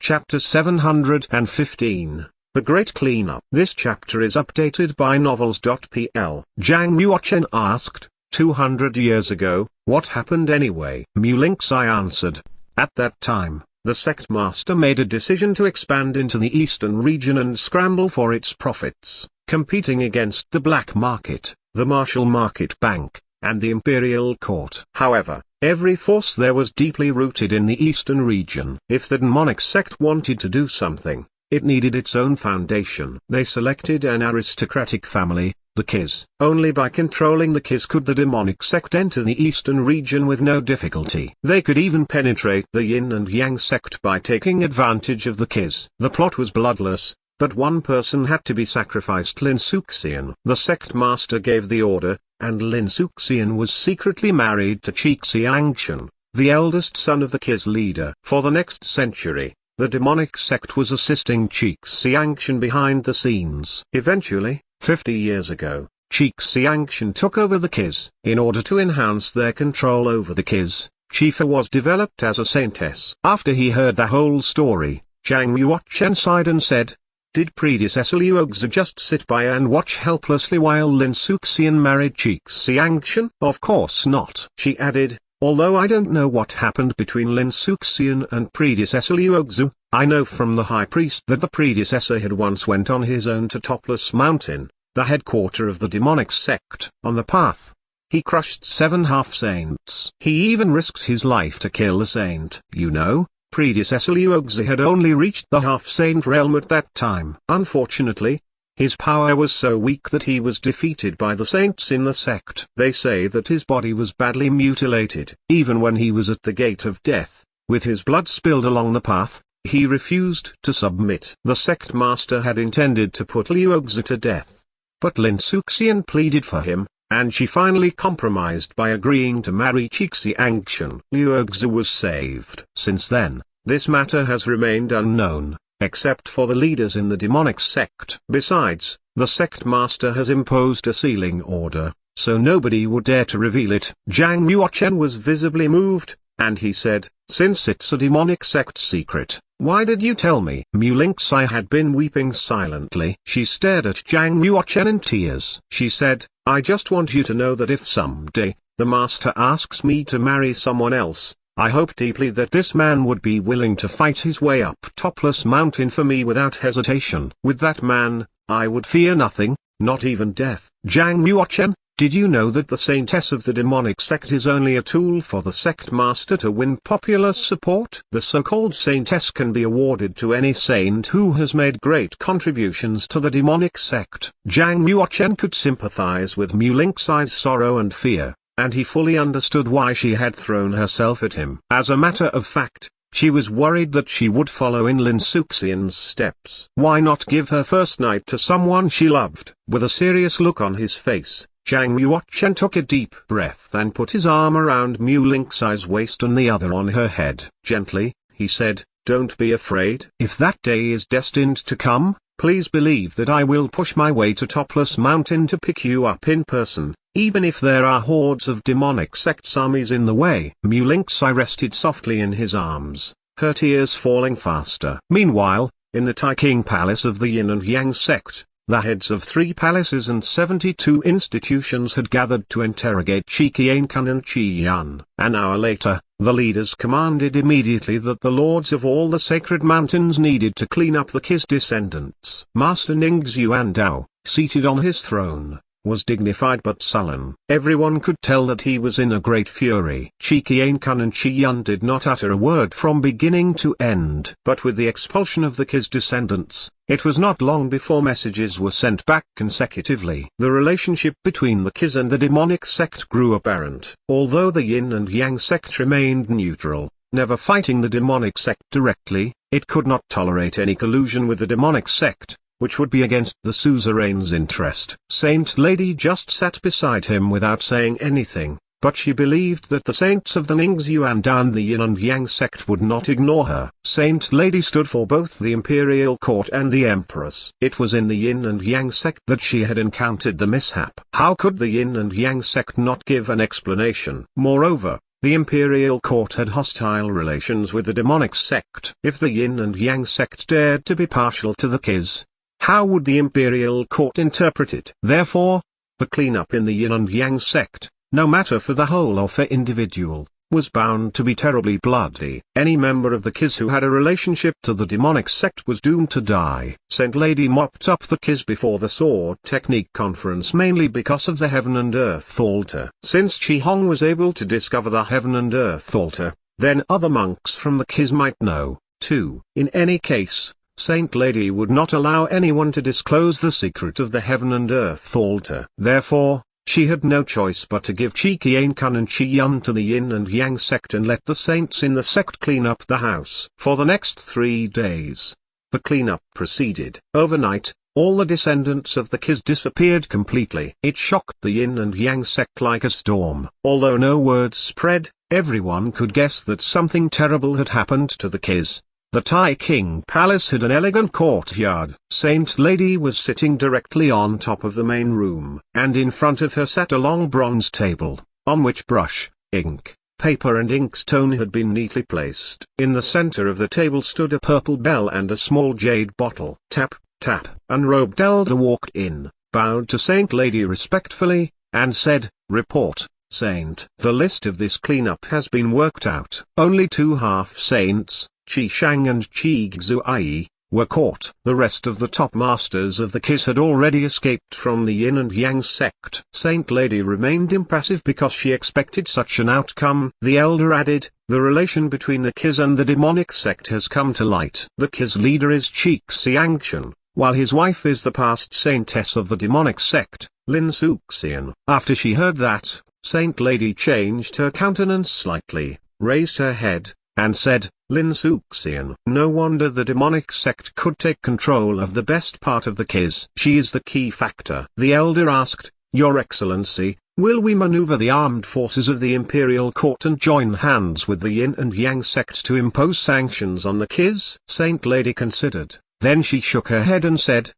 Chapter 715, The Great Cleanup. This chapter is updated by Novels.pl. Zhang Yuochen asked, 200 years ago, what happened anyway? Mu Lingxi answered, at that time, the sect master made a decision to expand into the eastern region and scramble for its profits, competing against the black market, the Martial Market Bank, and the Imperial Court. However, every force there was deeply rooted in the eastern region. If the demonic sect wanted to do something, it needed its own foundation. They selected an aristocratic family, the Kiz. Only by controlling the Kiz could the demonic sect enter the eastern region with no difficulty. They could even penetrate the Yin and Yang sect by taking advantage of the Kiz. The plot was bloodless, but one person had to be sacrificed: Lin Suxian. The sect master gave the order, and Lin Suxian was secretly married to Xiangshan, the eldest son of the Kiz leader. For the next century, the demonic sect was assisting Xiangshan behind the scenes. Eventually, 50 years ago, Xiangshan took over the Kiz. In order to enhance their control over the Kiz, Qifa was developed as a saintess. After he heard the whole story, Zhang Yuochen sighed and said, did predecessor Liu Xi just sit by and watch helplessly while Lin Suxian married Xiangshan? Of course not. She added, although I don't know what happened between Lin Suxian and predecessor Liu Xi, I know from the high priest that the predecessor had once went on his own to Topless Mountain, the headquarter of the demonic sect. On the path, he crushed 7 half-saints. He even risked his life to kill a saint. You know, predecessor Liu Xi had only reached the half-saint realm at that time. Unfortunately, his power was so weak that he was defeated by the saints in the sect. They say that his body was badly mutilated. Even when he was at the gate of death, with his blood spilled along the path, he refused to submit. The sect master had intended to put Liu Xi to death, but Lin Suxian pleaded for him, and she finally compromised by agreeing to marry Xiangshan. Liu Xi was saved. Since then, this matter has remained unknown, except for the leaders in the demonic sect. Besides, the sect master has imposed a sealing order, so nobody would dare to reveal it. Zhang Yuochen was visibly moved, and he said, since it's a demonic sect secret, why did you tell me? Mu Lingxi had been weeping silently. She stared at Zhang Yuochen in tears. She said, I just want you to know that if someday, the master asks me to marry someone else, I hope deeply that this man would be willing to fight his way up Topless Mountain for me without hesitation. With that man, I would fear nothing, not even death. Zhang Yuochen, did you know that the saintess of the demonic sect is only a tool for the sect master to win popular support? The so-called saintess can be awarded to any saint who has made great contributions to the demonic sect. Zhang Yuochen could sympathize with Mu Lingxi's sorrow and fear, and he fully understood why she had thrown herself at him. As a matter of fact, she was worried that she would follow in Lin Suxian's steps. Why not give her first night to someone she loved? With a serious look on his face, Zhang Yuochen took a deep breath and put his arm around Mu Lingxi's waist and the other on her head. Gently, he said, don't be afraid. If that day is destined to come, please believe that I will push my way to Topless Mountain to pick you up in person, even if there are hordes of demonic sect's armies in the way. Mu Lingxi rested softly in his arms, her tears falling faster. Meanwhile, in the Taiking Palace of the Yin and Yang sect, the heads of 3 palaces and 72 institutions had gathered to interrogate Qianshan and Qiyan. An hour later, the leaders commanded immediately that the lords of all the sacred mountains needed to clean up the Kiz descendants. Master Ningxu Yuandao, seated on his throne, was dignified but sullen. Everyone could tell that he was in a great fury. Qianshan and Qiyan did not utter a word from beginning to end. But with the expulsion of the Kiz descendants, it was not long before messages were sent back consecutively. The relationship between the Kiz and the demonic sect grew apparent. Although the Yin and Yang sect remained neutral, never fighting the demonic sect directly, it could not tolerate any collusion with the demonic sect, which would be against the suzerain's interest. Saint Lady just sat beside him without saying anything, but she believed that the saints of the Ningxu and the Yin and Yang sect would not ignore her. Saint Lady stood for both the imperial court and the empress. It was in the Yin and Yang sect that she had encountered the mishap. How could the Yin and Yang sect not give an explanation? Moreover, the imperial court had hostile relations with the demonic sect. If the yin and yang sect dared to be partial to the kiz, how would the imperial court interpret it? Therefore, the cleanup in the yin and yang sect, no matter for the whole or for individual, was bound to be terribly bloody. Any member of the kiz who had a relationship to the demonic sect was doomed to die. Saint Lady mopped up the kiz before the sword technique conference mainly because of the heaven and earth altar. Since Chi Hong was able to discover the heaven and earth altar, then other monks from the kiz might know, too. In any case, Saint Lady would not allow anyone to disclose the secret of the heaven and earth altar. Therefore, she had no choice but to give Chi Qian Kun and Chi Yun to the yin and yang sect and let the saints in the sect clean up the house. For the next 3 days, the cleanup proceeded. Overnight, all the descendants of the kiz disappeared completely. It shocked the yin and yang sect like a storm. Although no word spread, everyone could guess that something terrible had happened to the kiz. The Tai King Palace had an elegant courtyard. Saint Lady was sitting directly on top of the main room, and in front of her sat a long bronze table, on which brush, ink, paper and inkstone had been neatly placed. In the center of the table stood a purple bell and a small jade bottle. Tap, tap. An robed elder walked in, bowed to Saint Lady respectfully, and said, "Report, Saint." The list of this cleanup has been worked out. Only 2 half-saints, Qi Shang and Qi Xuai, were caught. The rest of the top masters of the kiz had already escaped from the yin and yang sect. Saint Lady remained impassive because she expected such an outcome. The elder added, "The relation between the kiz and the demonic sect has come to light. The kiz leader is Chi Xiangchen, while his wife is the past saintess of the demonic sect, Lin Suxian." After she heard that, Saint Lady changed her countenance slightly, raised her head, and said, "Lin Suxian." No wonder the demonic sect could take control of the best part of the kiz. She is the key factor. The elder asked, "Your Excellency, will we maneuver the armed forces of the imperial court and join hands with the yin and yang sect to impose sanctions on the kiz?" Saint Lady considered, then she shook her head and said,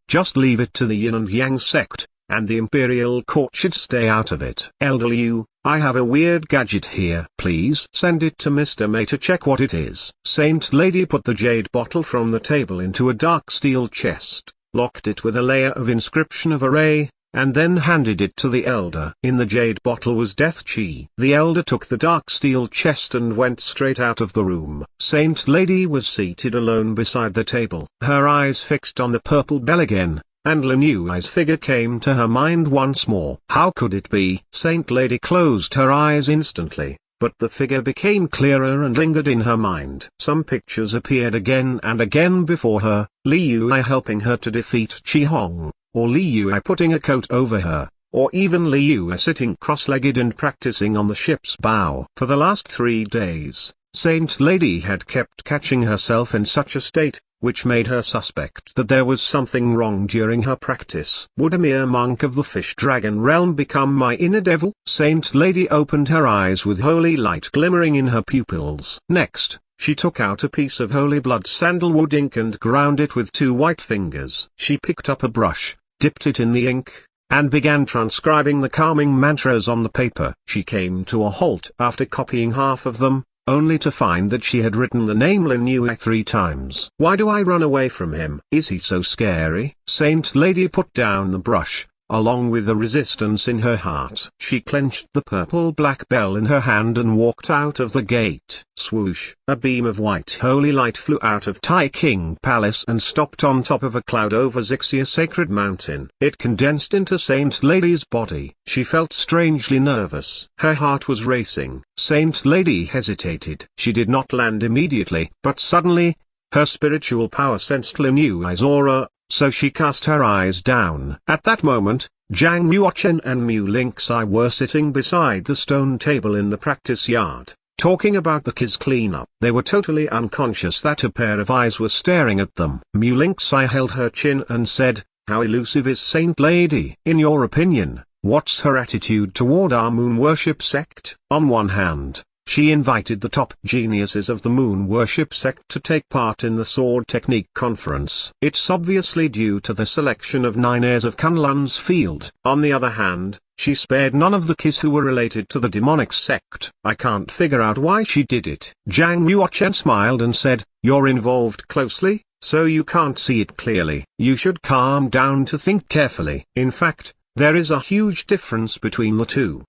Just leave it to the yin and yang sect, and the imperial court should stay out of it." "Elder Liu, I have a weird gadget here. Please send it to Mr. May to check what it is." Saint Lady put the jade bottle from the table into a dark steel chest, locked it with a layer of inscription of array, and then handed it to the elder. In the jade bottle was death chi. The elder took the dark steel chest and went straight out of the room. Saint Lady was seated alone beside the table. Her eyes fixed on the purple bell again, and Lin Yui's figure came to her mind once more. How could it be? Saint Lady closed her eyes instantly, but the figure became clearer and lingered in her mind. Some pictures appeared again and again before her, Li Yui helping her to defeat Chi Hong, or Li Yui putting a coat over her, or even Li Yui sitting cross-legged and practicing on the ship's bow. For the last 3 days, Saint Lady had kept catching herself in such a state, which made her suspect that there was something wrong during her practice. Would a mere monk of the fish dragon realm become my inner devil? Saint Lady opened her eyes with holy light glimmering in her pupils. Next, she took out a piece of holy blood sandalwood ink and ground it with 2 white fingers. She picked up a brush, dipped it in the ink, and began transcribing the calming mantras on the paper. She came to a halt after copying half of them, only to find that she had written the name Lin Yui 3 times. "Why do I run away from him? Is he so scary?" Saint Lady put down the brush, along with the resistance in her heart. She clenched the purple-black bell in her hand and walked out of the gate. Swoosh! A beam of white holy light flew out of Tai King Palace and stopped on top of a cloud over Zixia Sacred Mountain. It condensed into Saint Lady's body. She felt strangely nervous. Her heart was racing. Saint Lady hesitated. She did not land immediately, but suddenly, her spiritual power sensed Lin Yui's aura, so she cast her eyes down. At that moment, Zhang Yuochen and Mu Lingxi were sitting beside the stone table in the practice yard, talking about the kiz cleanup. They were totally unconscious that a pair of eyes were staring at them. Mu Lingxi held her chin and said, "How elusive is Saint Lady? In your opinion, what's her attitude toward our moon worship sect? On one hand, she invited the top geniuses of the moon worship sect to take part in the Sword Technique Conference. It's obviously due to the selection of 9 heirs of Kunlun's field. On the other hand, she spared none of the Kis who were related to the demonic sect. I can't figure out why she did it. Zhang Yuochen smiled and said, "You're involved closely, so you can't see it clearly. You should calm down to think carefully. In fact, there is a huge difference between the two.